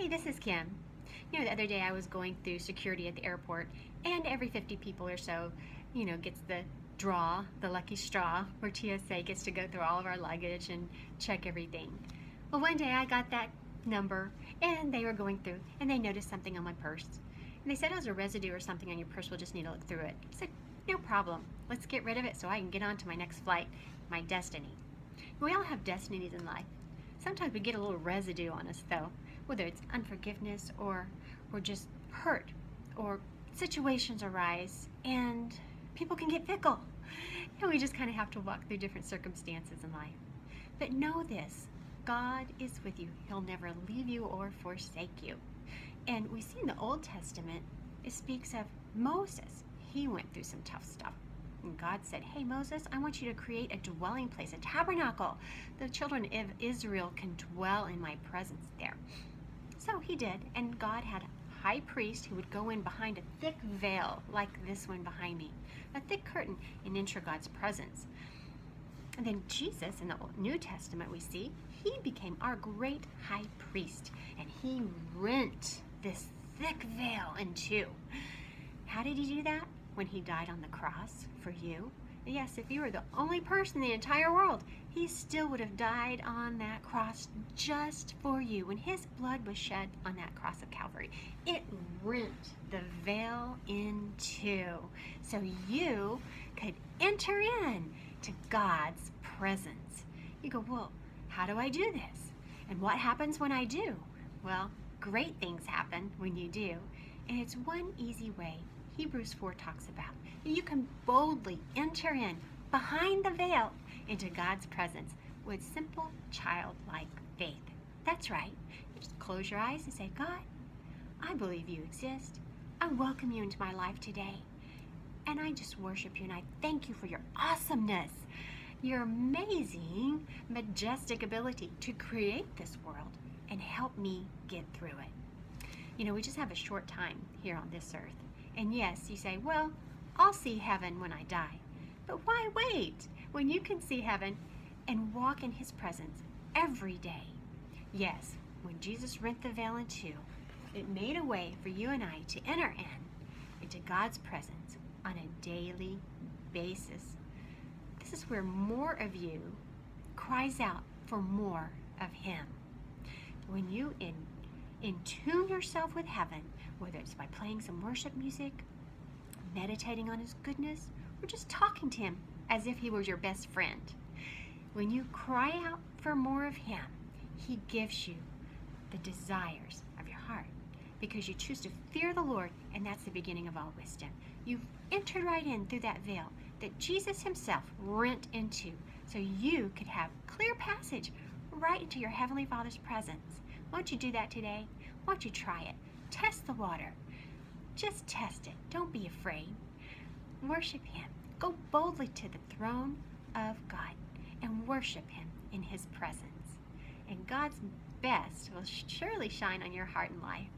Hey, this is Kim. You know, the other day I was going through security at the airport, and every 50 people or so, gets the draw, the lucky straw, where TSA gets to go through all of our luggage and check everything. Well, one day I got that number, and they were going through, and they noticed something on my purse. And they said, "Oh, there's a residue or something on your purse, we'll just need to look through it." I said, "No problem. Let's get rid of it so I can get on to my next flight, my destiny." We all have destinies in life. Sometimes we get a little residue on us, though, whether it's unforgiveness or just hurt, or situations arise and people can get fickle. And we just kind of have to walk through different circumstances in life. But know this, God is with you. He'll never leave you or forsake you. And we see in the Old Testament, it speaks of Moses. He went through some tough stuff. And God said, "Hey, Moses, I want you to create a dwelling place, a tabernacle. The children of Israel can dwell in my presence there." So he did, and God had a high priest who would go in behind a thick veil, like this one behind me, a thick curtain, and enter God's presence. And then Jesus, in the New Testament, we see, he became our great high priest, and he rent this thick veil in two. How did he do that? When he died on the cross for you. Yes, if you were the only person in the entire world, he still would have died on that cross just for you. When his blood was shed on that cross of Calvary, it rent the veil in two, so you could enter in to God's presence. You go, "Well, how do I do this? And what happens when I do?" Well, great things happen when you do, and it's one easy way Hebrews 4 talks about. You can boldly enter in behind the veil into God's presence with simple childlike faith. That's right. You just close your eyes and say, "God, I believe you exist. I welcome you into my life today. And I just worship you, and I thank you for your awesomeness, your amazing, majestic ability to create this world and help me get through it." We just have a short time here on this earth. And yes, you say, "Well, I'll see heaven when I die." But why wait when you can see heaven and walk in his presence every day? Yes, when Jesus rent the veil in two, it made a way for you and I to enter into God's presence on a daily basis. This is where more of you cries out for more of him. When you tune yourself with heaven, whether it's by playing some worship music, meditating on his goodness, or just talking to him as if he was your best friend. When you cry out for more of him, he gives you the desires of your heart, because you choose to fear the Lord, and that's the beginning of all wisdom. You've entered right in through that veil that Jesus himself rent into, so you could have clear passage right into your Heavenly Father's presence. Won't you do that today? Won't you try it? Test the water. Just test it. Don't be afraid. Worship him. Go boldly to the throne of God and worship him in his presence. And God's best will surely shine on your heart and life.